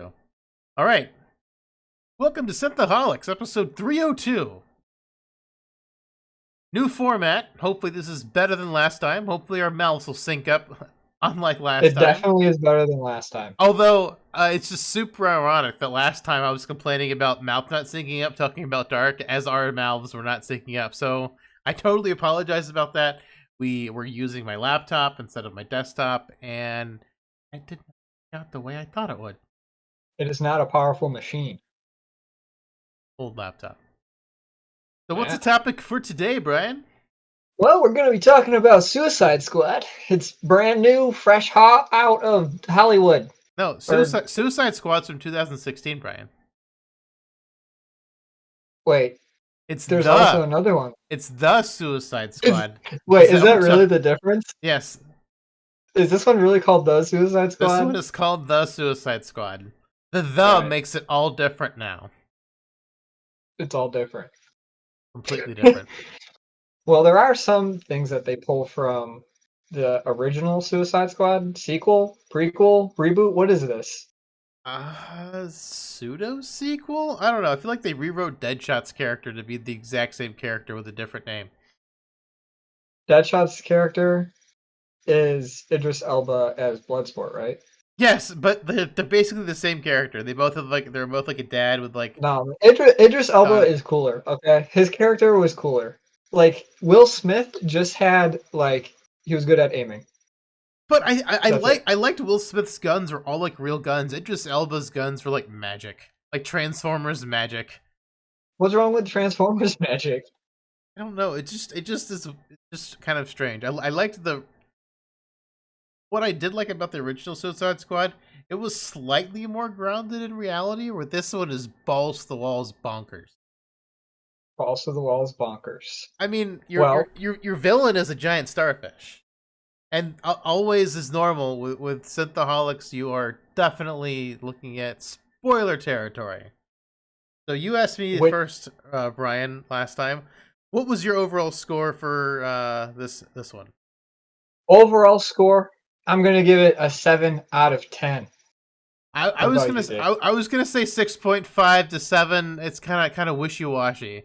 All right. Welcome to Synthaholics, episode 302. New format. Hopefully this is better than last time. Hopefully our mouths will sync up, unlike last It time. definitely is better than last time. Although, it's just super ironic that last time I was complaining about mouth not syncing up, talking about dark, as our mouths were not syncing up. So I totally apologize about that. We were using my laptop instead of my desktop, and it didn't work out the way I thought it would. It is not a powerful machine. Old laptop. So what's the topic for today, Brian? Well, we're going to be talking about Suicide Squad. It's brand new, fresh hot out of Hollywood. No, Suicide Squad's from 2016, Brian. Wait, there's also another one. It's the Suicide Squad. Is that really the difference? Yes. Is this one really called The Suicide Squad? This one is called The Suicide Squad. The makes it all different now. It's all different. Completely different. Well, there are some things that they pull from the original Suicide Squad. Sequel? Prequel? Reboot? What is this? Pseudo-sequel? I don't know. I feel like they rewrote Deadshot's character to be the exact same character with a different name. Deadshot's character is Idris Elba as Bloodsport, right? Yes, but they're basically the same character. They're both like a dad with like. No, Idris Elba is cooler. Okay, his character was cooler. Like Will Smith just had he was good at aiming. But I liked Will Smith's guns were all like real guns. Idris Elba's guns were like magic, like Transformers magic. What's wrong with Transformers magic? I don't know. It just is just kind of strange. I liked what I did like about the original Suicide Squad. It was slightly more grounded in reality, where this one is balls to the walls bonkers. Balls to the walls bonkers. I mean, your villain is a giant starfish, and always is normal with Synthaholics. You are definitely looking at spoiler territory. So you asked me first, Brian, last time. What was your overall score for this one? Overall score, I'm gonna give it a 7 out of 10. I was gonna say 6.5 to 7. It's kind of wishy washy.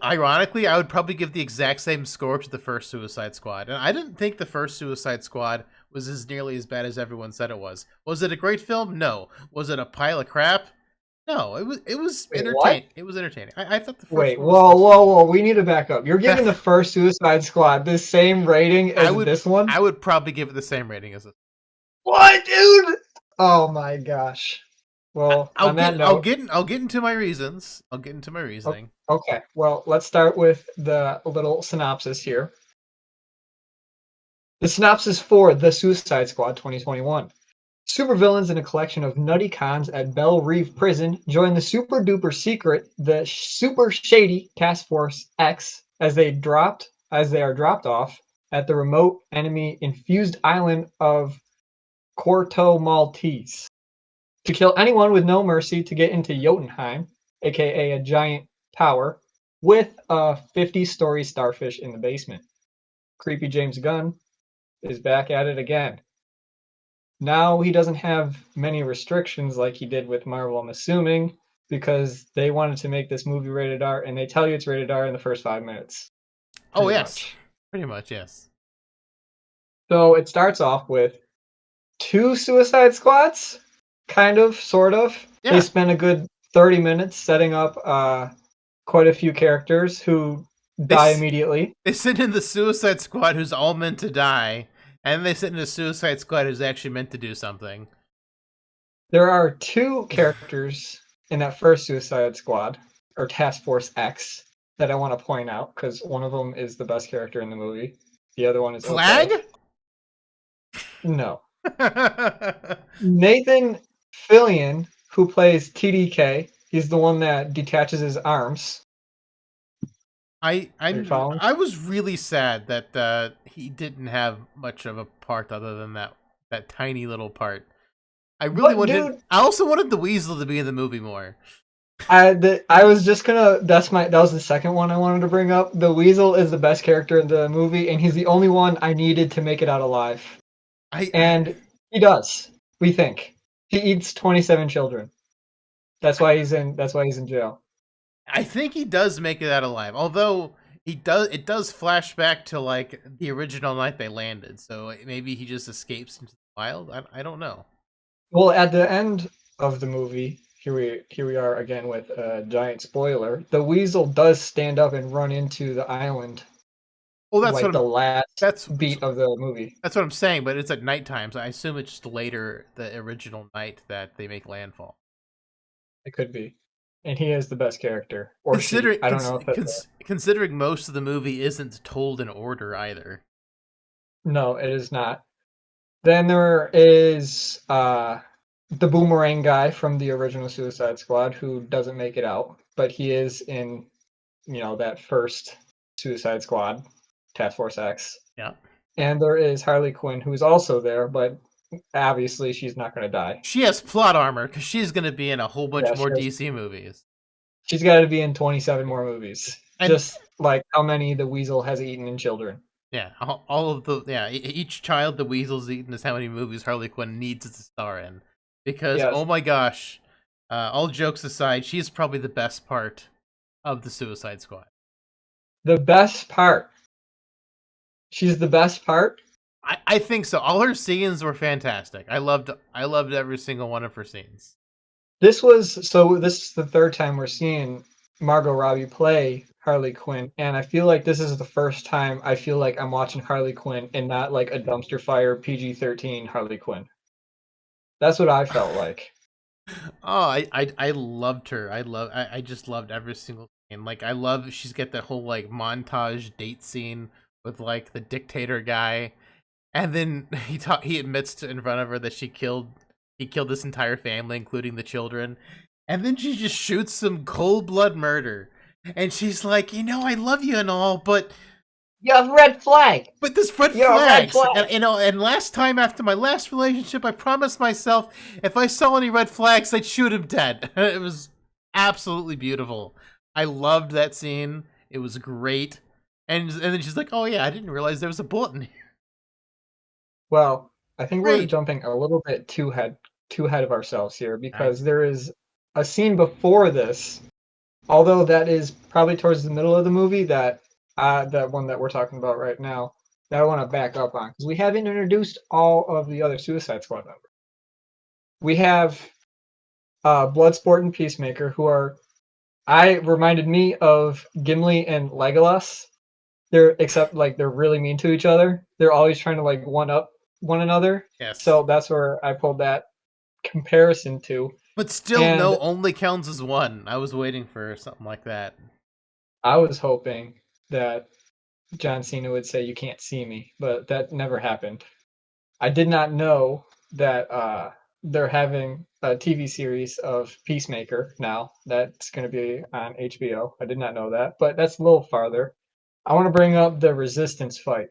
Ironically, I would probably give the exact same score to the first Suicide Squad, and I didn't think the first Suicide Squad was nearly as bad as everyone said it was. Was it a great film? No. Was it a pile of crap? No. It was entertaining. It was entertaining. I thought the first. Whoa! We need to back up. You're giving the first Suicide Squad the same rating as this one? I would probably give it the same rating as this. What, dude? Oh my gosh. Well, I'll get into my reasons. I'll get into my reasoning. Okay. Well, let's start with the little synopsis here. The synopsis for The Suicide Squad 2021. Supervillains in a collection of nutty cons at Belle Reve Prison join the super duper secret, the super shady Task Force X as they are dropped off at the remote enemy infused island of Corto Maltese to kill anyone with no mercy to get into Jotunheim, aka a giant tower, with a 50-story starfish in the basement. Creepy James Gunn is back at it again. Now he doesn't have many restrictions like he did with Marvel, I'm assuming, because they wanted to make this movie rated R, and they tell you it's rated R in the first 5 minutes. Oh, yes. Pretty much, yes. So it starts off with 2 Suicide Squads, kind of, sort of. Yeah. They spend a good 30 minutes setting up quite a few characters who die immediately. They send in the Suicide Squad who's all meant to die, and they send in a Suicide Squad who's actually meant to do something. There are 2 characters in that first Suicide Squad, or Task Force X, that I want to point out, because one of them is the best character in the movie. The other one is Flag? Okay. No. Nathan Fillion, who plays TDK, he's the one that detaches his arms. I was really sad that he didn't have much of a part other than that tiny little part. I also wanted the Weasel to be in the movie more. I was just gonna. That was the second one I wanted to bring up. The Weasel is the best character in the movie, and he's the only one I needed to make it out alive. And He does. We think he eats 27 children. That's why he's in. That's why he's in jail. I think he does make it out alive. Although it does flash back to like the original night they landed. So maybe he just escapes into the wild. I don't know. Well, at the end of the movie, here we are again with a giant spoiler. The Weasel does stand up and run into the island, Well, like the last that's beat of the movie. that's what I'm saying. But it's at nighttime, so I assume it's just later the original night that they make landfall. It could be, and he is the best character, or she. I don't know if that's Considering most of the movie isn't told in order either. no, it is not. Then there is the boomerang guy from the original Suicide Squad who doesn't make it out, but he is in that first Suicide Squad, Task Force X. Yeah. And there is Harley Quinn who's also there, but obviously she's not going to die. She has plot armor because she's going to be in a whole bunch more DC movies. She's got to be in 27 more movies, and just like how many the Weasel has eaten in children. Yeah, all of each child the Weasel's eaten is how many movies Harley Quinn needs to star in. Because, oh my gosh, all jokes aside, she's probably the best part of the Suicide Squad. The best part? She's the best part? I think so. All her scenes were fantastic. I loved every single one of her scenes. This is the third time we're seeing Margot Robbie play Harley Quinn, and I feel like this is the first time I feel like I'm watching Harley Quinn and not like a dumpster fire PG-13 Harley Quinn. That's what I felt like. Oh, I loved her. I just loved every single scene. Like she's got that whole like montage date scene with like the dictator guy, and then he admits in front of her that he killed this entire family, including the children, and then she just shoots some cold blood murder, and she's like, I love you and all, but you have red flag. But this red flags, and last time after my last relationship, I promised myself if I saw any red flags, I'd shoot him dead. It was absolutely beautiful. I loved that scene. It was great. And then she's like, "Oh yeah, I didn't realize there was a bullet in here." Well, I think we're jumping a little bit too ahead of ourselves here because there is a scene before this, although that is probably towards the middle of the movie that one that we're talking about right now, that I want to back up on because we haven't introduced all of the other Suicide Squad members. We have Bloodsport and Peacemaker, who reminded me of Gimli and Legolas. Except they're really mean to each other. They're always trying to like one up one another. Yes. So that's where I pulled that comparison to. But still, no only counts as one. I was waiting for something like that. I was hoping that John Cena would say, "You can't see me," but that never happened. I did not know that they're having a TV series of Peacemaker now. That's going to be on HBO. I did not know that, but that's a little farther. I want to bring up the Resistance fight.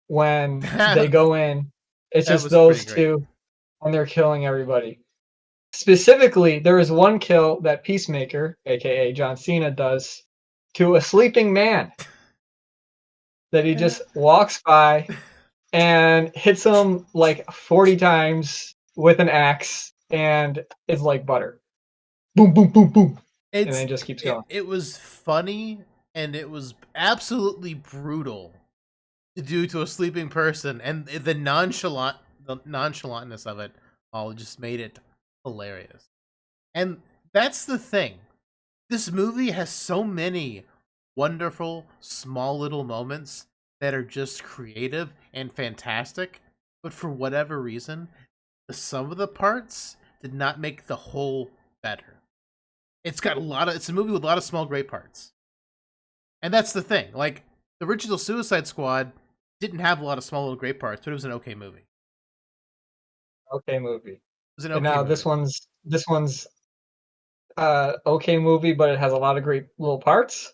When they go in, it's just those two, and they're killing everybody. Specifically, there is one kill that Peacemaker, aka John Cena, does to a sleeping man. That he just walks by and hits him like 40 times with an axe, and it's like butter. Boom, boom, boom, boom. And then it just keeps going. It was funny, and it was absolutely brutal to do to a sleeping person, and the nonchalantness of it all just made it hilarious. And that's the thing. This movie has so many wonderful, small little moments that are just creative and fantastic, but for whatever reason, the sum of the parts did not make the whole better. It's a movie with a lot of small great parts. And that's the thing. Like, the original Suicide Squad didn't have a lot of small little great parts, but it was an okay movie. Okay movie. It was an okay now movie. This one's okay movie, but it has a lot of great little parts.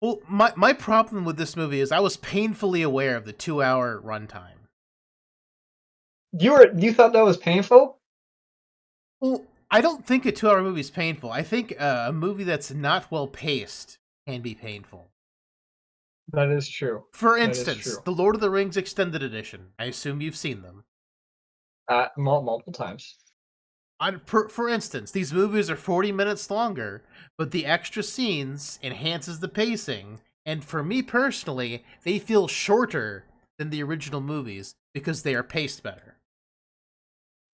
Well, my problem with this movie is I was painfully aware of the 2-hour runtime. You thought that was painful? Well, I don't think a 2-hour movie is painful. I think a movie that's not well paced can be painful. That is true. For instance, the Lord of the Rings Extended Edition. I assume you've seen them. Multiple times. For instance, these movies are 40 minutes longer, but the extra scenes enhances the pacing, and for me personally, they feel shorter than the original movies because they are paced better.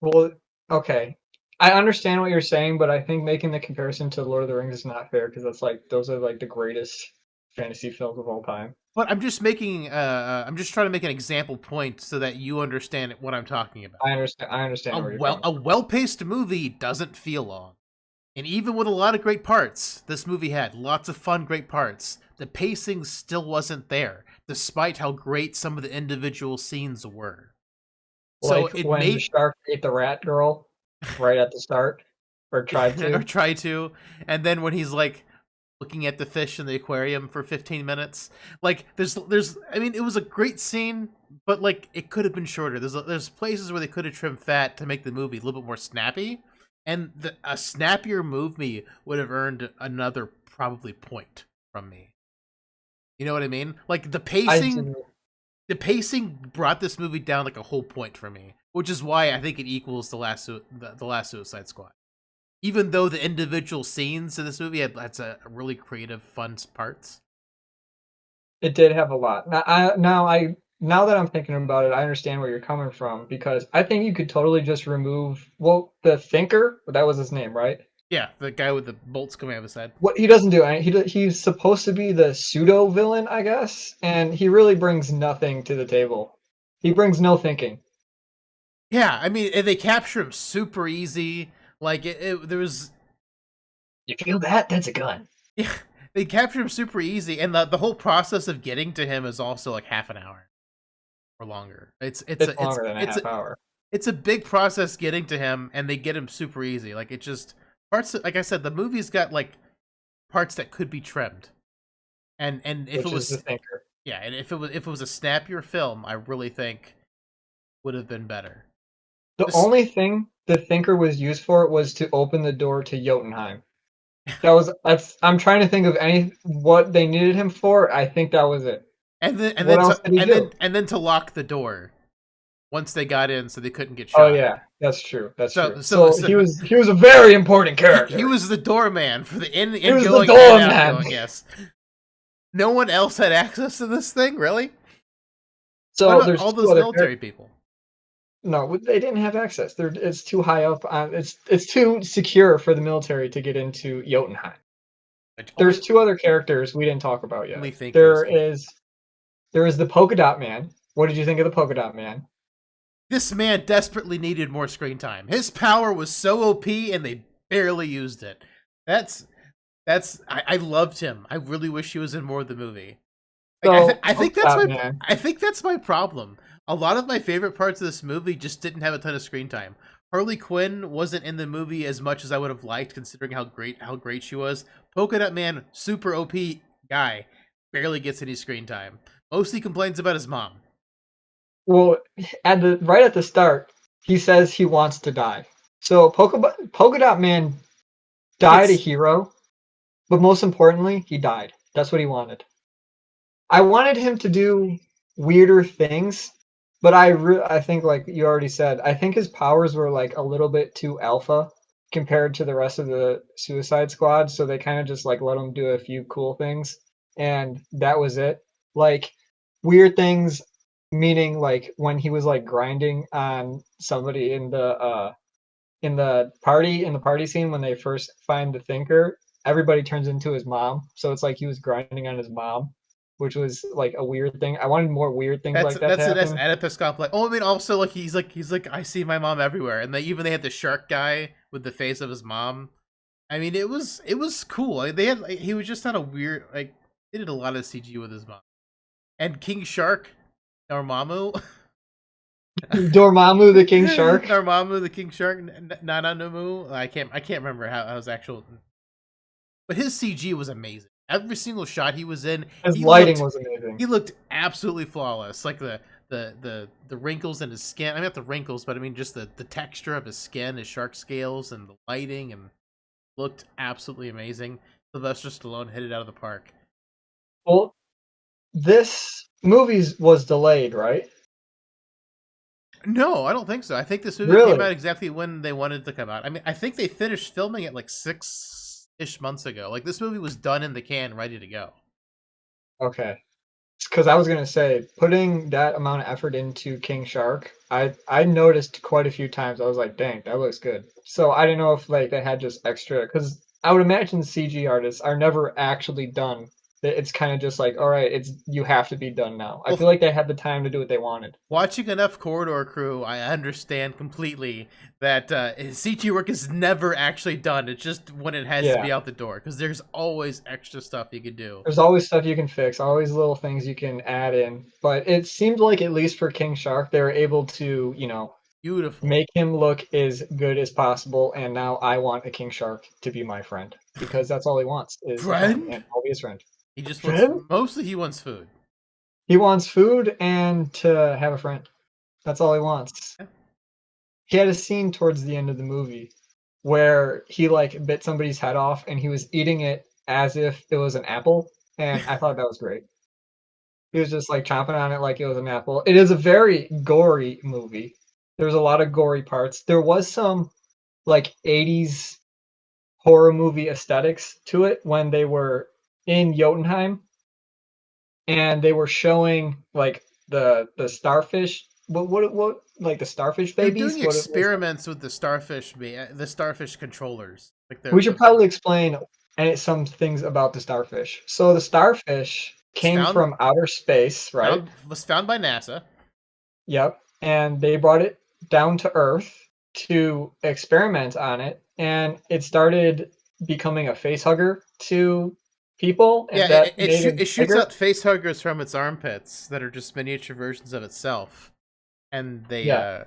Well, okay. I understand what you're saying, but I think making the comparison to Lord of the Rings is not fair because that's like those are like the greatest fantasy films of all time. But I'm just making, I'm just trying to make an example point so that you understand what I'm talking about. I understand. I understand where you're coming A from. well-paced movie doesn't feel long. And even with a lot of great parts, this movie had lots of fun, great parts. The pacing still wasn't there, despite how great some of the individual scenes were. So Like it when the made shark ate the rat girl right at the start, or tried or to. try to, and then when he's like looking at the fish in the aquarium for 15 minutes, like there's, I mean, it was a great scene, but like it could have been shorter. There's places where they could have trimmed fat to make the movie a little bit more snappy, and a snappier movie would have earned another probably point from me. You know what I mean? Like I do. the pacing brought this movie down like a whole point for me, which is why I think it equals the last Suicide Squad. Even though the individual scenes in this movie had a really creative, fun parts. It did have a lot. Now that I'm thinking about it, I understand where you're coming from because I think you could totally just remove the thinker. That was his name, right? Yeah, the guy with the bolts coming out of his head. What he doesn't do, he's supposed to be the pseudo villain, I guess, and he really brings nothing to the table. He brings no thinking. Yeah, I mean, they capture him super easy. Like there was, You feel that? That's a gun. yeah, they capture him super easy, and the whole process of getting to him is also like half an hour or longer. It's longer than a half hour. It's a big process getting to him, and they get him super easy. Like it just parts. Like I said, the movie's got like parts that could be trimmed, and if Which it is the was, thinker. yeah, and if it was a snappier film, I really think would have been better. The This, only thing the thinker was used for was to open the door to Jotunheim. I'm trying to think of what they needed him for. I think that was it. What else did he do? and then to lock the door once they got in, so they couldn't get Oh shot. yeah, that's true. That's true. So so So so he was a very important he character. was the doorman for the He was the ingoing and doorman. outgoing. Yes. No one else had access to this thing, really? What So about there's all two those other military characters. people? No, they didn't have access. It's too high up. It's too secure for the military to get into Jotunheim. There's two other characters we didn't talk about yet. Only thinkers. There is the polka dot man. What did you think of the polka dot man? This man desperately needed more screen time. His power was so OP, and they barely used it. That's I loved him. I really wish he was in more of the movie. Like So I think polka that's dot man. I think that's my problem. A lot of my favorite parts of this movie just didn't have a ton of screen time. Harley Quinn wasn't in the movie as much as I would have liked, considering how great she was. Polka Dot Man, super OP guy, barely gets any screen time. Mostly complains about his mom. Well, right at the start, he says he wants to die. So polka dot man died a It's hero, but most importantly, he died. That's what he wanted. I wanted him to do weirder things, but I think like you already said, I think his powers were like a little bit too alpha compared to the rest of the Suicide Squad, so they kind of just like let him do a few cool things and that was it. Like weird things meaning like when he was like grinding on somebody in the party scene when they first find the thinker, everybody turns into his mom. So it's like he was grinding on his mom, which was like a weird thing. I wanted more weird things like that to that's happen. Oedipus complex. Oh, I mean, also like he's like I see my mom everywhere, and they had the shark guy with the face of his mom. I mean, it was cool. Like, they had he was just on a weird like they did a lot of CG with his mom and King Shark, Dormammu, Dormammu the King Shark. Dormammu the King Shark, Nananamu. I can't remember how his actual, but his CG was amazing. Every single shot he was in, His lighting was amazing. he looked absolutely flawless. Like the wrinkles in his skin. I mean, not the wrinkles, but I mean just the texture of his skin, his shark scales, and the lighting, and looked absolutely amazing. Sylvester Stallone hit it out of the park. Well, this movie was delayed, right? No, I don't think so. I think this movie came Really? out exactly when they wanted it to come out. I mean, I think they finished filming it like 6-ish months ago. Like this movie was done in the can, ready to go. Okay. Because I was gonna say, putting that amount of effort into King Shark, I noticed quite a few times. I was like, dang, that looks good. So I didn't know if like they had just extra, because I would imagine CG artists are never actually done. It's kind of just like, all right, it's you have to be done now. I feel Well, like they had the time to do what they wanted. watching enough Corridor Crew, I understand completely that CG work is never actually done. It's just when it has to Yeah. be out the door because there's always extra stuff you could do. There's always stuff you can fix, always little things you can add in. But it seemed like at least for King Shark, they were able to, Beautiful. make him look as good as possible. And now I want a King Shark to be my friend because that's all he wants is a friend, Friend? and I'll be his friend. He just wants, Friend? mostly he wants food. He wants food and to have a friend. That's all he wants. Yeah. He had a scene towards the end of the movie where he like bit somebody's head off and he was eating it as if it was an apple, and I thought that was great. He was just like chomping on it like it was an apple. It is a very gory movie. There's a lot of gory parts. There was some like 80s horror movie aesthetics to it when they were in Jotunheim and they were showing like the starfish. What like the starfish They're babies? doing What it was. experiments with the starfish controllers. Like We should probably explain some things about the starfish. So the starfish it's came from outer space, right? found by NASA. Yep. And they brought it down to Earth to experiment on it, and it started becoming a face hugger to people, Yeah, and that made it it shoots bigger. out face huggers from its armpits that are just miniature versions of itself, and Yeah,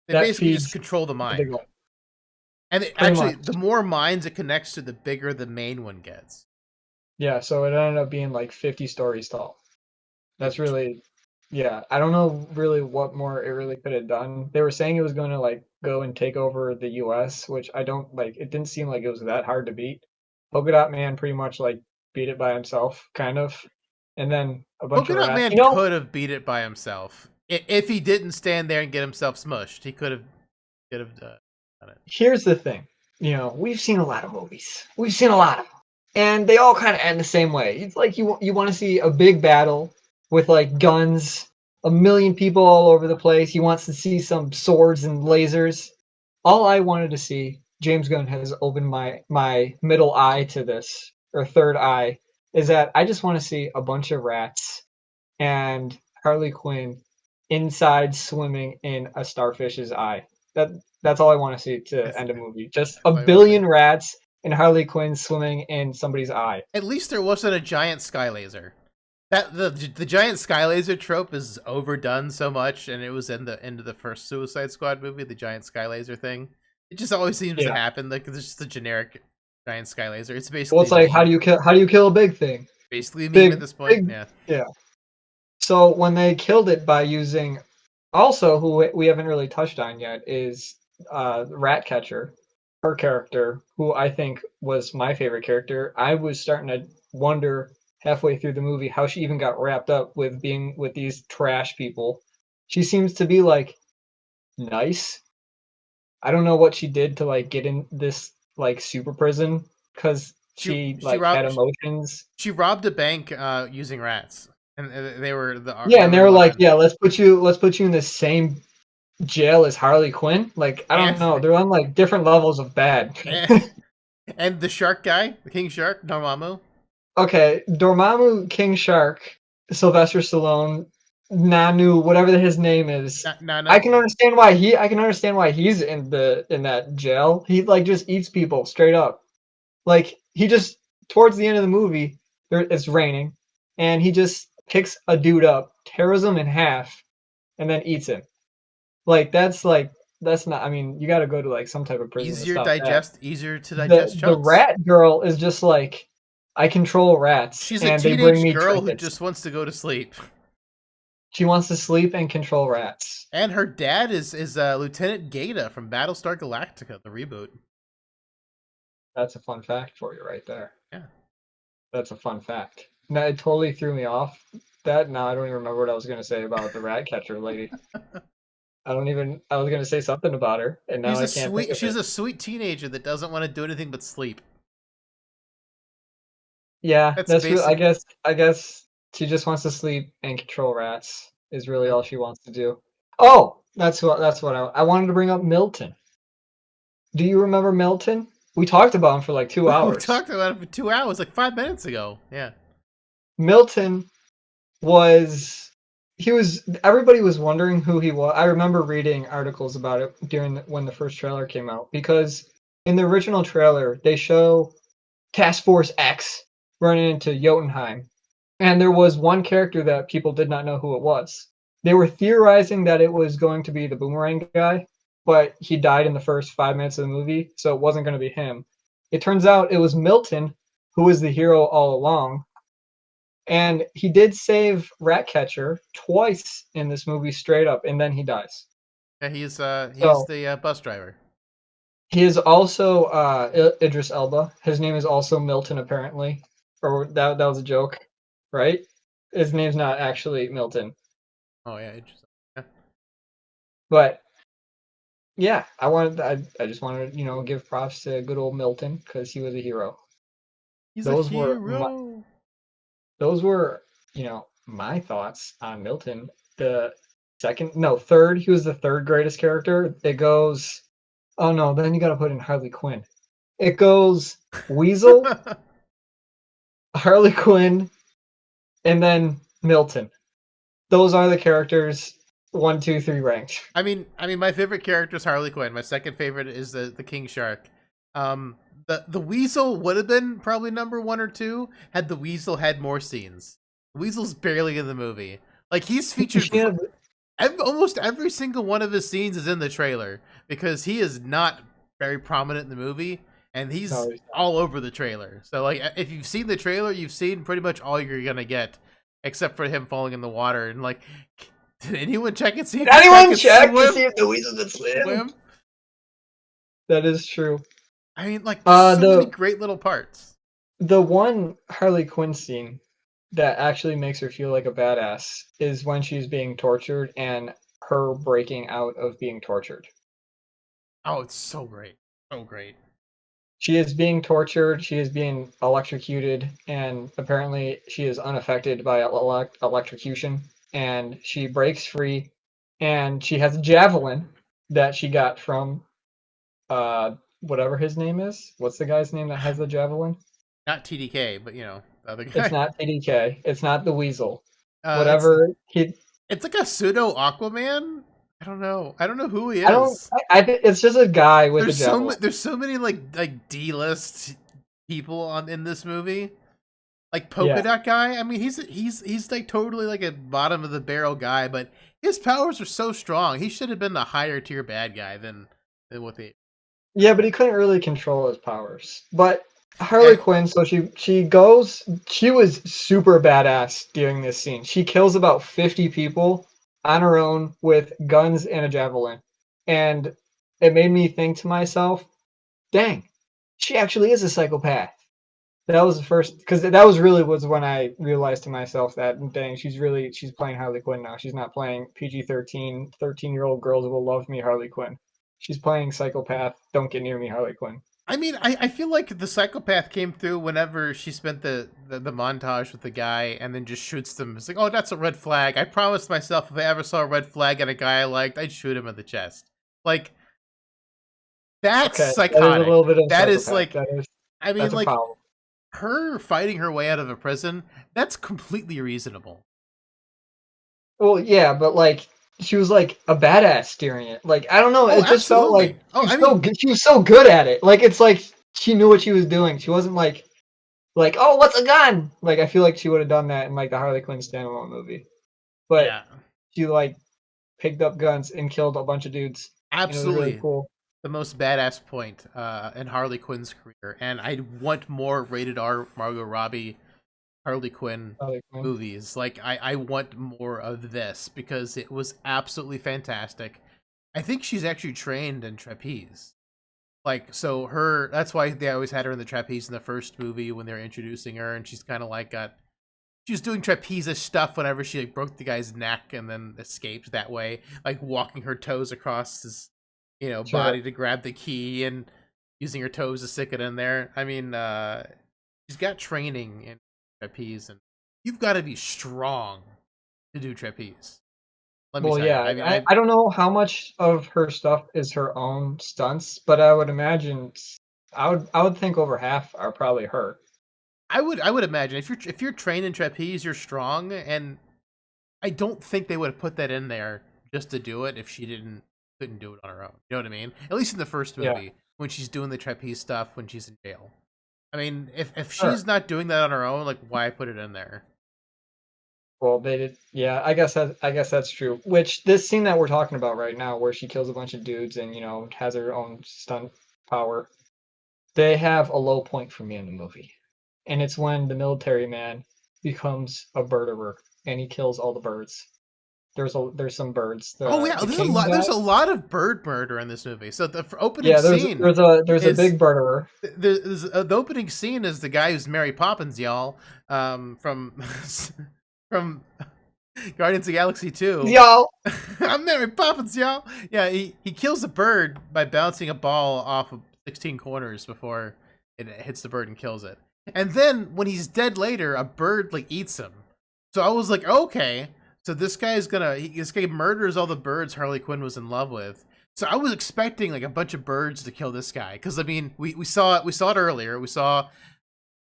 they that basically just feeds control the the big mind. one. And Pretty actually, much. the more minds it connects to, the bigger the main one gets. Yeah, so it ended up being like 50 stories tall. That's Huge. really, yeah. I don't know really what more it really could have done. They were saying it was going to like go and take over the US, which I don't like. It didn't seem like it was that hard to beat. Polka Dot Man pretty much like beat it by himself, kind of. And then a bunch Polka of Dot rats. Man could have beat it by himself if he didn't stand there and get himself smushed. He could have done it. Here's the thing. We've seen a lot of movies. We've seen a lot of them. And they all kind of end the same way. It's like you want to see a big battle with like guns, a million people all over the place. He wants to see some swords and lasers. All I wanted to see, James Gunn has opened my middle eye to this, or third eye, is that I just want to see a bunch of rats and Harley Quinn inside swimming in a starfish's eye. That's all I want to see to That's, end a movie. Just a that's what I want to say. billion rats and Harley Quinn swimming in somebody's eye. At least there wasn't a giant sky laser. That the giant sky laser trope is overdone so much, and it was in the end of the first Suicide Squad movie. The giant sky laser thing. It just always seems to Yeah. happen. Like it's just a generic giant sky laser. It's Well, basically it's a like meme. how do you kill a big thing? Basically a meme at Big this point. big Yeah. yeah. So when they killed it by using, also who we haven't really touched on yet is Ratcatcher, her character, who I think was my favorite character. I was starting to wonder halfway through the movie how she even got wrapped up with being with these trash people. She seems to be like nice. I don't know what she did to like get in this like super prison because She she she like had robbed emotions. she robbed a bank using rats, and they were Yeah, they and they were were like, lauren. yeah, let's put you in the same jail as Harley Quinn. Like, I don't And know. They're on like different levels of bad. and, and the shark guy, the king shark, Dormammu. Okay, Dormammu, King Shark, Sylvester Stallone, Nanu, whatever his name is. Nana. I can understand why he's in that jail. He like just eats people straight up. Like he just towards the end of the movie, it's raining, and he just picks a dude up, tears him in half, and then eats him. That's not. I mean, you got to go to like some type of prison to stop that. Easier to The digest the chunks. rat girl is just like, I control rats, She's a and they bring teenage me girl who trinkets. just wants to go to sleep. She wants to sleep and control rats. And her dad is Lieutenant Gata from Battlestar Galactica, the reboot. That's a fun fact for you right there. Yeah. That's a fun fact. No, it totally threw me off. That now I don't even remember what I was going to say about the rat catcher lady. I don't even. I was gonna say something about her, and now I can't think of She's it. a sweet teenager that doesn't want to do anything but sleep. Yeah, That's that's real. I basically. guess. I guess she just wants to sleep and control rats. Is really Yeah. all she wants to do. Oh, that's what I wanted to bring up. Milton. Do you remember Milton? We talked about him for like 2 We hours. talked about it for 2 hours, like 5 minutes ago. Yeah. Milton was he was everybody was wondering who he was. I remember reading articles about it during when the first trailer came out because in the original trailer they show Task Force X running into Jotunheim, and there was one character that people did not know who it was. They were theorizing that it was going to be the boomerang guy, but he died in the first 5 minutes of the movie, so it wasn't going to be him. It turns out it was Milton, who was the hero all along, and he did save Ratcatcher twice in this movie straight up, and then he dies. Yeah, he's So the bus driver. he is also Idris Elba. His name is also Milton, apparently, or that was a joke, right? His name's not actually Milton, Oh yeah, interesting. Yeah. but yeah, I just wanted to give props to good old Milton because he was a hero. He's a Those were hero. those were my thoughts on Milton. The second, no, third, he was the third greatest character. It goes, oh no, then you got to put in Harley Quinn. It goes Weasel, Harley Quinn, and then Milton. Those are the characters 1, 2, 3 ranked. My favorite character is Harley Quinn. My second favorite is the King Shark. The Weasel would have been probably number one or two had the Weasel had more scenes. The Weasel's barely in the movie. Like he's featured She had, almost every single one of his scenes is in the trailer because he is not very prominent in the movie and he's no, all over the trailer. So like if you've seen the trailer, you've seen pretty much all you're gonna get, except for him falling in the water and like. Did anyone check and see if did this guy anyone could check to see swim? if the Weasel could swim? Swim? That is true. Like there's so many The great little parts. one Harley Quinn scene that actually makes her feel like a badass is when she's being tortured and her breaking out of being tortured. Oh, it's so great, so great. She is being tortured, she is being electrocuted, and apparently she is unaffected by electrocution. And she breaks free, and she has a javelin that she got from whatever his name is. What's the guy's name that has the javelin? Not TDK, but the other It's guy. not TDK. It's not the Weasel. It's Whatever he. it's like a pseudo Aquaman. I don't know. I don't know who he I don't. is. It's just a guy with a javelin. There's so many like D-list people on in this movie. Like Polka Yeah. Dot guy. I mean, he's like totally like a bottom of the barrel guy, but his powers are so strong. He should have been the higher tier bad guy than what they. Yeah, but he couldn't really control his powers. But Yeah, Harley Quinn, so she goes. She was super badass during this scene. She kills about 50 people on her own with guns and a javelin, and it made me think to myself, "Dang, she actually is a psychopath." That was the first because that was when I realized to myself that dang, she's playing Harley Quinn now. She's not playing PG-13, 13-year-old girls will love me Harley Quinn. She's playing psychopath. Don't get near me, Harley Quinn. I feel like the psychopath came through whenever she spent the montage with the guy and then just shoots them. It's like, oh, that's a red flag. I promised myself if I ever saw a red flag at a guy I liked, I'd shoot him in the chest. Like, that's Okay, that is a psychotic. little bit of That is psychopath. like, That's a like, problem. her fighting her way out of a prison, that's completely reasonable. Well, yeah, but like she was like a badass during it. Like I don't know, Oh, it just felt like absolutely. Oh, I mean, she was so good at it. Like it's like she knew what she was doing. She wasn't like oh what's a gun? Like I feel like she would have done that in like the Harley Quinn standalone movie. But yeah, she like picked up guns and killed a bunch of dudes. And it was really absolutely. cool. The most badass point in Harley Quinn's career. And I want more rated R Margot Robbie Harley Quinn Harley Quinn. movies. Like I want more of this because it was absolutely fantastic. I think she's actually trained in trapeze. Like so that's why they always had her in the trapeze in the first movie when they were introducing her and she's kind of like got she was doing trapeze stuff whenever she like broke the guy's neck and then escaped that way, like walking her toes across his, Sure. body to grab the key and using her toes to stick it in there. I mean, she's got training in trapeze, and you've got to be strong to do trapeze. Let me Well, tell you. yeah, I mean, I don't know how much of her stuff is her own stunts, but I would imagine I would think over half are probably her. I would imagine if you're trained in trapeze, you're strong, and I don't think they would have put that in there just to do it if she couldn't do it on her own. You know what I mean? At least in the first Yeah, movie when she's doing the trapeze stuff when she's in jail. I mean, if sure. she's not doing that on her own, like why put it in there? Well, they did. Yeah, I guess that's true. Which this scene that we're talking about right now, where she kills a bunch of dudes and has her own stunt power, they have a low point for me in the movie, and it's when the military man becomes a birderer and he kills all the birds. There's some birds. Oh The yeah, the there's a king lot. There's guy. a lot of bird murder in this movie. So the opening Yeah, there's scene there's a there's a is big birderer. the opening scene is the guy who's Mary Poppins, y'all, from from Guardians of the Galaxy 2. Y'all. I'm Mary Poppins, y'all. Yeah, he kills a bird by bouncing a ball off of 16 corners before it hits the bird and kills it. And then when he's dead later, a bird like eats him. So I was like, okay, so this guy murders all the birds Harley Quinn was in love with. So I was expecting like a bunch of birds to kill this guy because I mean we saw it earlier. We saw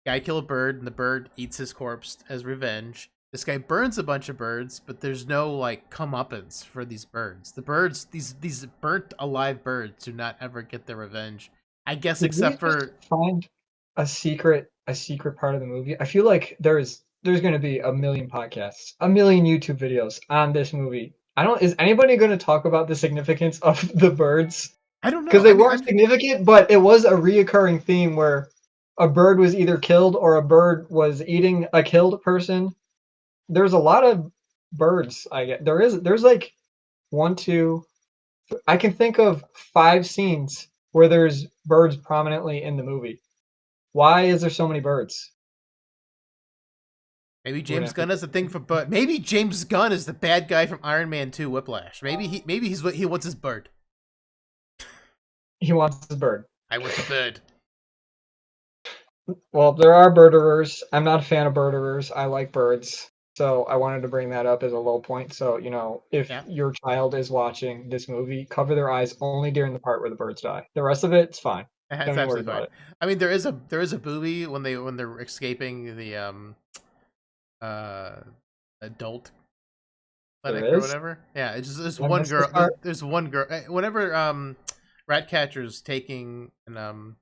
guy kill a bird and the bird eats his corpse as revenge. This guy burns a bunch of birds, but there's no like comeuppance for these birds. The birds, these burnt alive birds, do not ever get their revenge. I guess Did we except just for find a secret part of the movie? I feel like there's going to be a million podcasts, a million YouTube videos on this movie. I don't. Is anybody going to talk about the significance of the birds? I don't Because know. they weren't significant, but it was a reoccurring theme where a bird was either killed or a bird was eating a killed person. There's a lot of birds. I get there's like one, two. I can think of 5 scenes where there's birds prominently in the movie. Why is there so many birds? maybe We're gonna James have to. Gunn has a thing for but maybe James Gunn is the bad guy from Iron Man 2 Whiplash. He wants his bird. He wants his bird. I want the bird. Well, there are birderers. I'm not a fan of birderers. I like birds. So I wanted to bring that up as a low point. So, if Yeah, your child is watching this movie, cover their eyes only during the part where the birds die. The rest of it's fine. that's Don't even worry absolutely about fine. it. I mean, there is a booby when they're escaping the uh adult clinic There or is. whatever. Yeah, it's just there's I one missed this girl. part. There's one girl. Whenever Ratcatcher's taking and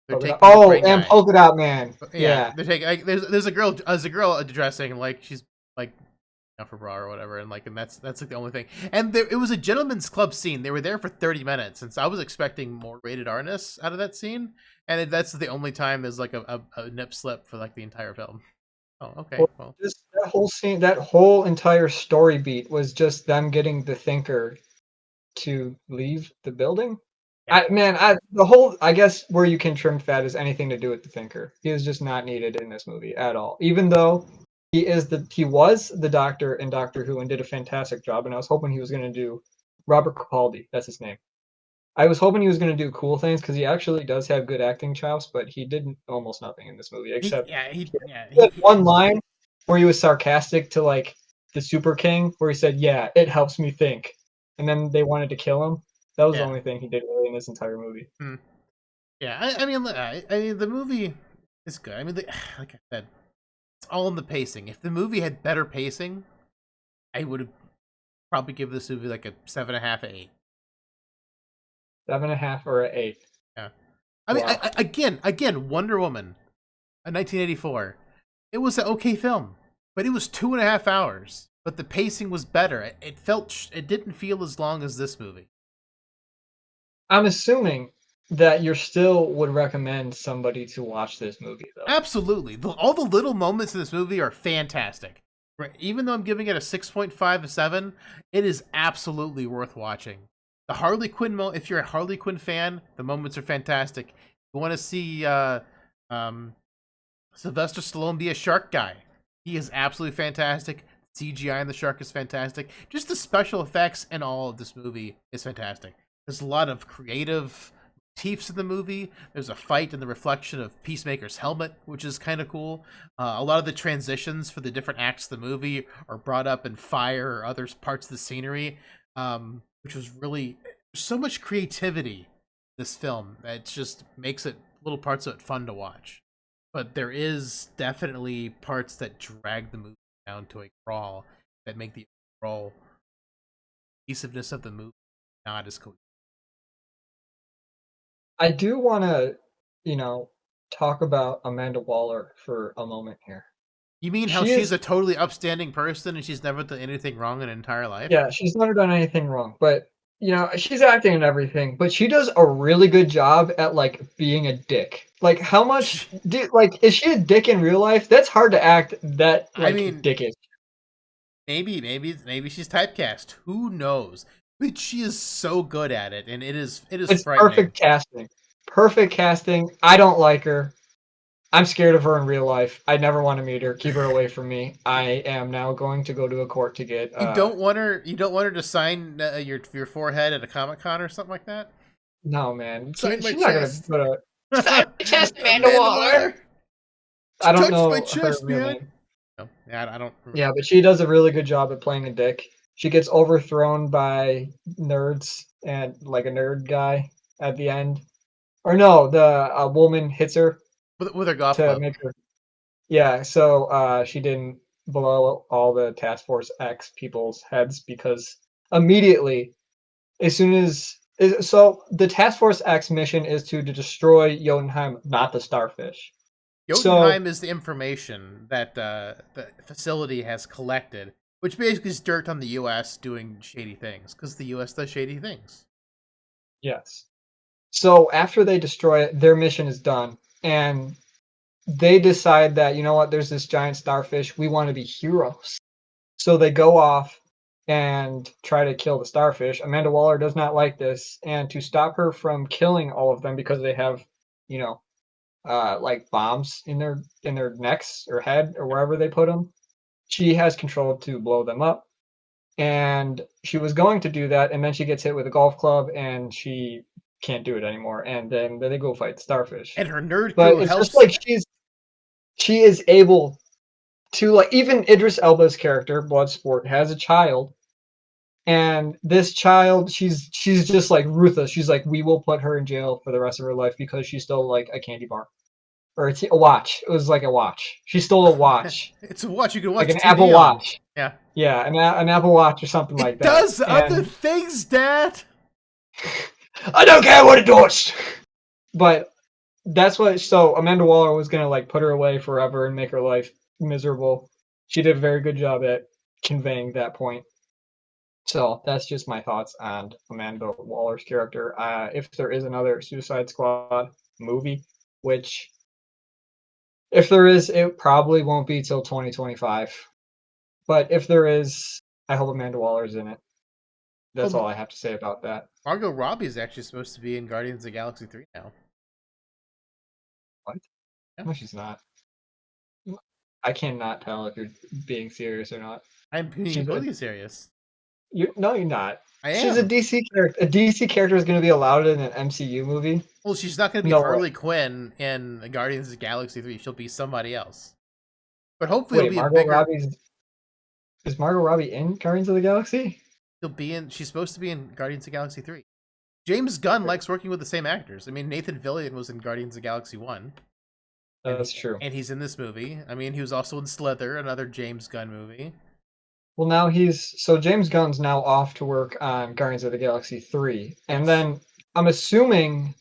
they're Polka dot. taking the Oh, brain and guy. polka dot man. Yeah, Yeah. they're taking. Like, there's a girl dressing like she's like off her bra or whatever, and that's like the only thing. And it was a gentleman's club scene. They were there for 30 minutes, and so I was expecting more rated R-ness out of that scene. And that's the only time there's like a nip slip for like the entire film. Oh, okay. Well, Well, just that whole scene, that whole entire story beat was just them getting the thinker to leave the building. yeah, I guess where you can trim fat is anything to do with the thinker. He is just not needed in this movie at all. Even though he was the doctor in Doctor Who and did a fantastic job, and I was hoping he was going to do Robert Capaldi. That's his name. I was hoping he was going to do cool things because he actually does have good acting chops, but he did almost nothing in this movie except he had one line where he was sarcastic to like the Super King, where he said, "Yeah, it helps me think," and then they wanted to kill him. That was the yeah. only thing he did really in this entire movie. Hmm. Yeah, I mean, the movie is good. I mean, like I said, it's all in the pacing. If the movie had better pacing, I would have probably give this movie like a 7.5, 8. 7.5 or an 8. Yeah, I mean, Wow. again, Wonder Woman, 1984. It was an okay film, but it was 2.5 hours. But the pacing was better. It didn't feel as long as this movie. I'm assuming that you still would recommend somebody to watch this movie, though. Absolutely. All the little moments in this movie are fantastic. Right. Even though I'm giving it a 6.5 to 7, it is absolutely worth watching. The Harley Quinn, if you're a Harley Quinn fan, the moments are fantastic. You want to see Sylvester Stallone be a shark guy. He is absolutely fantastic. CGI in the shark is fantastic. Just the special effects in all of this movie is fantastic. There's a lot of creative motifs in the movie. There's a fight in the reflection of Peacemaker's helmet, which is kind of cool. A lot of the transitions for the different acts of the movie are brought up in fire or other parts of the scenery, which was really so much creativity in this film that just makes it little parts of it fun to watch. But there is definitely parts that drag the movie down to a crawl that make the overall cohesiveness of the movie not as cohesive. I do want to, talk about Amanda Waller for a moment here. You mean how She she's is, a totally upstanding person and she's never done anything wrong in her entire life? yeah, she's never done anything wrong, but she's acting and everything, but she does a really good job at like being a dick. Like, how much is she a dick in real life? That's hard to act that I like mean, dickish. maybe she's typecast. Who knows? But she is so good at it, and it is It's frightening. perfect casting. Perfect casting. I don't like her. I'm scared of her in real life. I never want to meet her. Keep her away from me. I am now going to go to a court to get. You don't want her. You don't want her to sign your forehead at a Comic-Con or something like that. No, man. Sign my She's not gonna chest. put a. Sign my chest, Amanda Waller. I don't Touch know my her chest, real man. name. No, yeah, I don't. Yeah, but she does a really good job at playing a dick. She gets overthrown by nerds and like a nerd guy at the end. Or no, the woman hits her With her golf to club. make her. Yeah, so she didn't blow all the Task Force X people's heads because immediately, as soon as so the Task Force X mission is to destroy Jotunheim, not the starfish. So Jotunheim is the information that the facility has collected, which basically is dirt on the U.S. doing shady things, because the U.S. does shady things. yes. So after they destroy it, their mission is done, and they decide that, you know what, there's this giant starfish. We want to be heroes. So they go off and try to kill the starfish. Amanda Waller does not like this, and to stop her from killing all of them because they have, you know, like bombs in their necks or head or wherever they put them, she has control to blow them up. And she was going to do that, and then she gets hit with a golf club, and she can't do it anymore. And then they go fight the starfish. And her nerd But crew it's just helps. like she is able to, like, even Idris Elba's character Bloodsport has a child, and this child, she's just like ruthless. She's like, we will put her in jail for the rest of her life because she stole like a candy bar, or it's a watch. It was like a watch. She stole a watch, It's a watch you can like watch an Apple TV on. Watch. Yeah. Yeah, an Apple Watch or something like It that. does other And things, Dad. I don't care what it does. But that's what. So Amanda Waller was gonna like put her away forever and make her life miserable. She did a very good job at conveying that point. So that's just my thoughts on Amanda Waller's character. If there is another Suicide Squad movie, which if there is, it probably won't be till 2025. But if there is, I hope Amanda Waller's in it. That's all Well, I have to say about that. Margot Robbie is actually supposed to be in Guardians of the Galaxy 3 now. What? Yeah. No, she's not. I cannot tell if you're being serious or not. I'm being She's completely serious. No, you're not. I She's a am. DC character. A DC character is going to be allowed in an MCU movie. Well, she's not going to be No way. Harley Quinn in Guardians of the Galaxy 3. She'll be somebody else. But hopefully Wait, it'll be a Margot bigger... Robbie's is Margot Robbie in Guardians of the Galaxy? She's supposed to be in Guardians of the Galaxy 3. James Gunn likes working with the same actors. I mean, Nathan Fillion was in Guardians of the Galaxy 1. That's true. And he's in this movie. I mean, he was also in Slither, another James Gunn movie. Well, now James Gunn's now off to work on Guardians of the Galaxy 3. And then I'm assuming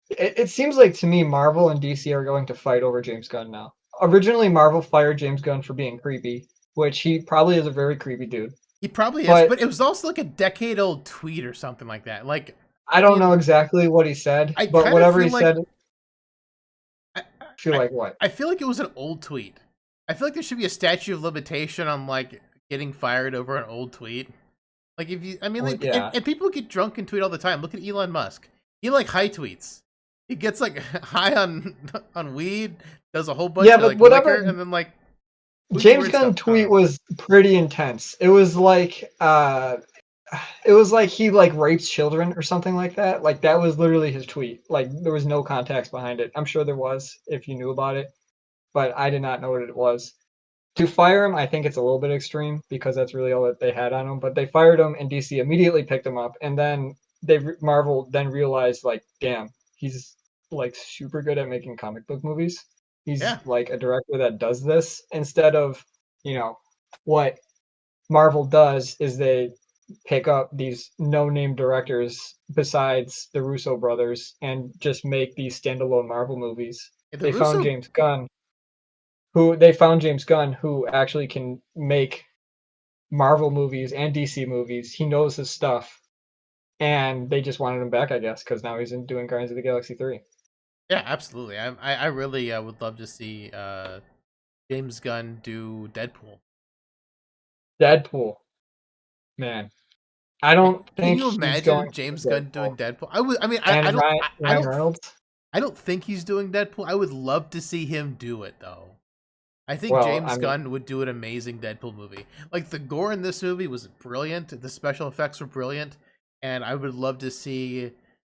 it seems like to me Marvel and DC are going to fight over James Gunn now. Originally Marvel fired James Gunn for being creepy, which he probably is a very creepy dude. He probably is, but it was also like a decade-old tweet or something like that. Like, I don't know exactly what he said, but whatever he said, I feel like what? I feel like it was an old tweet. I feel like there should be a statute of limitation on like getting fired over an old tweet. Like if you, I mean, like, yeah. and people get drunk and tweet all the time. Look at Elon Musk. He like high tweets. He gets like high on weed, does a whole bunch of like whatever, liquor, and then like Who's the James weird Gunn stuff? I don't tweet know. was pretty intense. It was like he like rapes children or something like that. Like that was literally his tweet. Like there was no context behind it. I'm sure there was if you knew about it, but I did not know what it was. To fire him, I think it's a little bit extreme because that's really all that they had on him. But they fired him, and DC immediately picked him up, and then Marvel then realized like, damn, he's like super good at making comic book movies. He's Yeah, like a director that does this instead of you know what Marvel does is they pick up these no-name directors besides the Russo brothers and just make these standalone Marvel movies. the They found Russo. James Gunn, who actually can make Marvel movies and DC movies. He knows his stuff, and they just wanted him back, I guess, because now he's doing Guardians of the Galaxy 3. Yeah, absolutely. I really would love to see James Gunn do Deadpool. Deadpool, man. I Can, don't can think you he's going imagine to James do Gunn Deadpool. doing Deadpool? I would. I mean, And I Ryan don't. Reynolds. I don't think he's doing Deadpool. I would love to see him do it though. I think Well, I James mean, Gunn would do an amazing Deadpool movie. Like the gore in this movie was brilliant. The special effects were brilliant, and I would love to see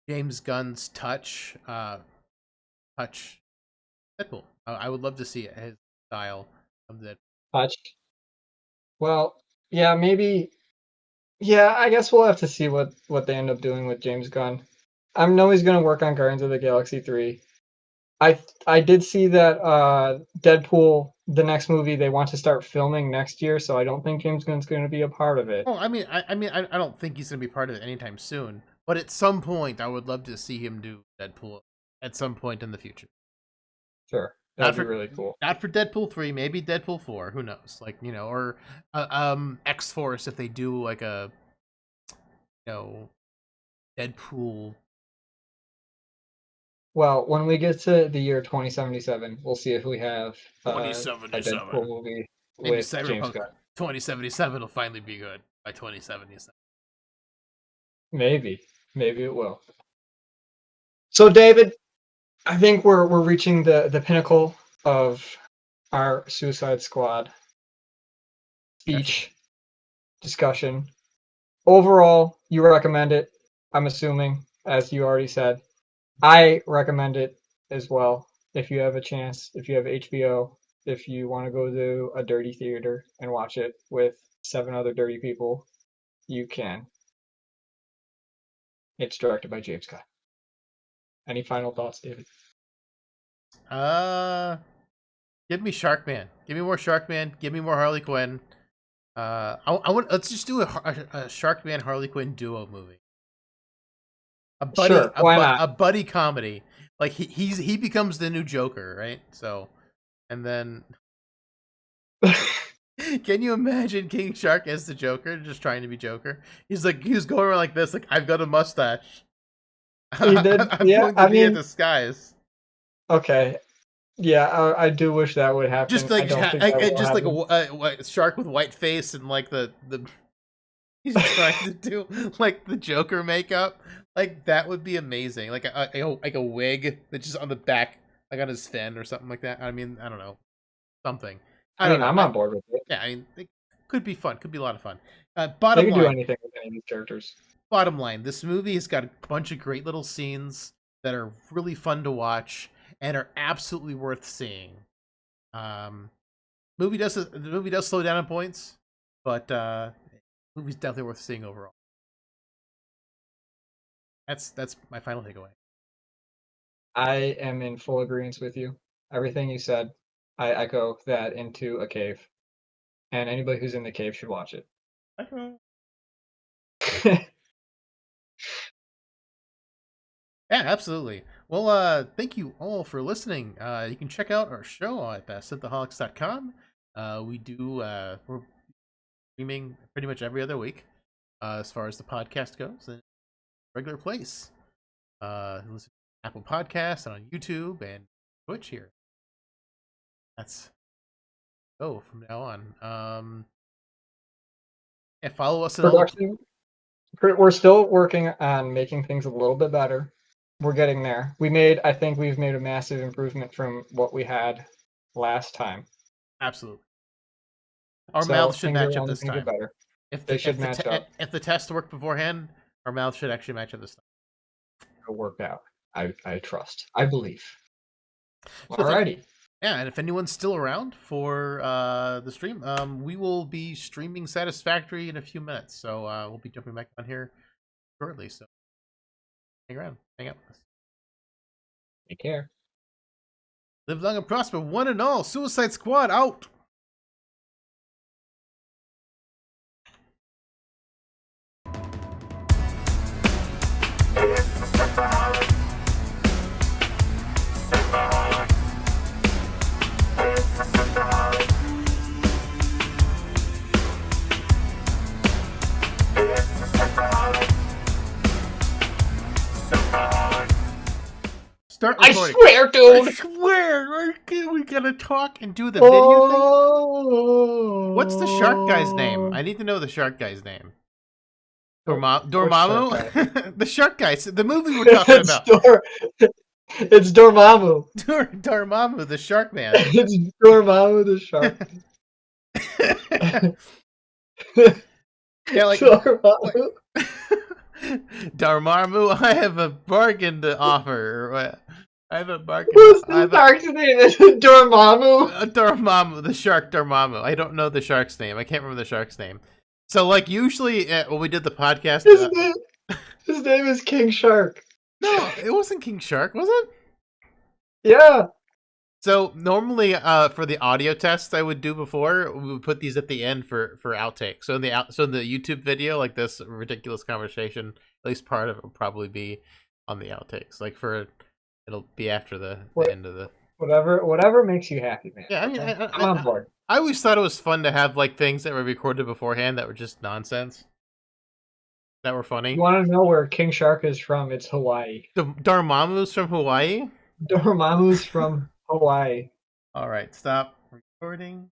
James Gunn's touch Deadpool. I would love to see his style of that. touch. Well, yeah, maybe. Yeah, I guess we'll have to see what they end up doing with James Gunn. I know he's going to work on Guardians of the Galaxy 3. I did see that Deadpool, the next movie, they want to start filming next year, so I don't think James Gunn's going to be a part of it. Oh, I don't think he's gonna be part of it anytime soon. But at some point, I would love to see him do Deadpool at some point in the future. Sure, Not that'd be for really cool. not for Deadpool 3, maybe Deadpool 4. Who knows? Like or X Force if they do like a you know Deadpool. Well, when we get to the year 2077, we'll see if we have a 2077. Deadpool movie Maybe with James Cyberpunk Gunn. 2077 will finally be good by 2077. Maybe, maybe it will. So, David, I think we're reaching the pinnacle of our Suicide Squad Definitely. speech discussion. Overall, you recommend it, I'm assuming, as you already said. I recommend it as well if you have a chance, if you have HBO, if you want to go to a dirty theater and watch it with 7 other dirty people, you can. It's directed by James Gunn. Any final thoughts, David? Uh, Give me Sharkman. Give me more Sharkman. Give me more Harley Quinn. I want. Let's just do a Sharkman Harley Quinn duo movie. Sure, why not? A buddy comedy. Like he becomes the new Joker, right? So, and then can you imagine King Shark as the Joker, just trying to be Joker? He's going around like this, like I've got a mustache. He did, I'm yeah. going to I be a mean, disguise. okay, yeah. I do wish that would Just happen. I like don't think that will just like happen. a shark with white face and like the he's trying to do like the Joker makeup. Like that would be amazing. Like like a wig that's just on the back, like on his fin or something like that. I mean, I don't know, something. I I don't mean, know. I'm on board with it. Yeah, I mean, it could be fun. Could be a lot of fun. They could do anything with any of these characters. Bottom line. This movie has got a bunch of great little scenes that are really fun to watch and are absolutely worth seeing. Um, the movie does slow down at points, but the movie's definitely worth seeing overall. That's my final takeaway. I am in full agreement with you. Everything you said, I echo that into a cave. And anybody who's in the cave should watch it. Yeah, absolutely. Well, thank you all for listening. You can check out our show at synthaholics.com. We're streaming pretty much every other week as far as the podcast goes. And regular place. Listen to Apple Podcasts and on YouTube and Twitch here. That's from now on. And follow us on all the Production, we're still working on making things a little bit better. We're getting there. I think we've made a massive improvement from what we had last time. absolutely. Our So mouths should things are match up only this going to get time. better. If They the, should if the match te- up. if the test worked beforehand, our mouths should actually match up this time. It'll work out. I trust. I believe. So Alrighty. Yeah, and if anyone's still around for the stream, we will be streaming Satisfactory in a few minutes. So we'll be jumping back on here shortly. So hang around, hang out with us. Take care. Live long and prosper, one and all. Suicide Squad out. Start I recording. swear, dude. I swear, we gotta talk and do the video thing. What's the shark guy's name? I need to know the shark guy's name. Dormammu? The shark guy. The movie we're talking about. It's Dormammu. Dormammu, the shark man. It's Dormammu the shark. Yeah, like Dormammu. Dormammu, I have a bargain to offer. Or what? I have a bargain. What's the shark's name? Is it Dormammu? Dormammu, the shark Dormammu. I don't know the shark's name. I can't remember the shark's name. So, like, usually when we did the podcast... His name is King Shark. No, it wasn't King Shark, was it? Yeah. So, normally, for the audio tests I would do before, we would put these at the end for outtakes. So, in the YouTube video, like this ridiculous conversation, at least part of it will probably be on the outtakes. Like, it'll be after the end of the... Whatever makes you happy, man. Yeah, I mean, I'm on board. I always thought it was fun to have like things that were recorded beforehand that were just nonsense, that were funny. You want to know where King Shark is from? It's Hawaii. Dormammu's from Hawaii? Dormammu's from Hawaii. All right, stop recording.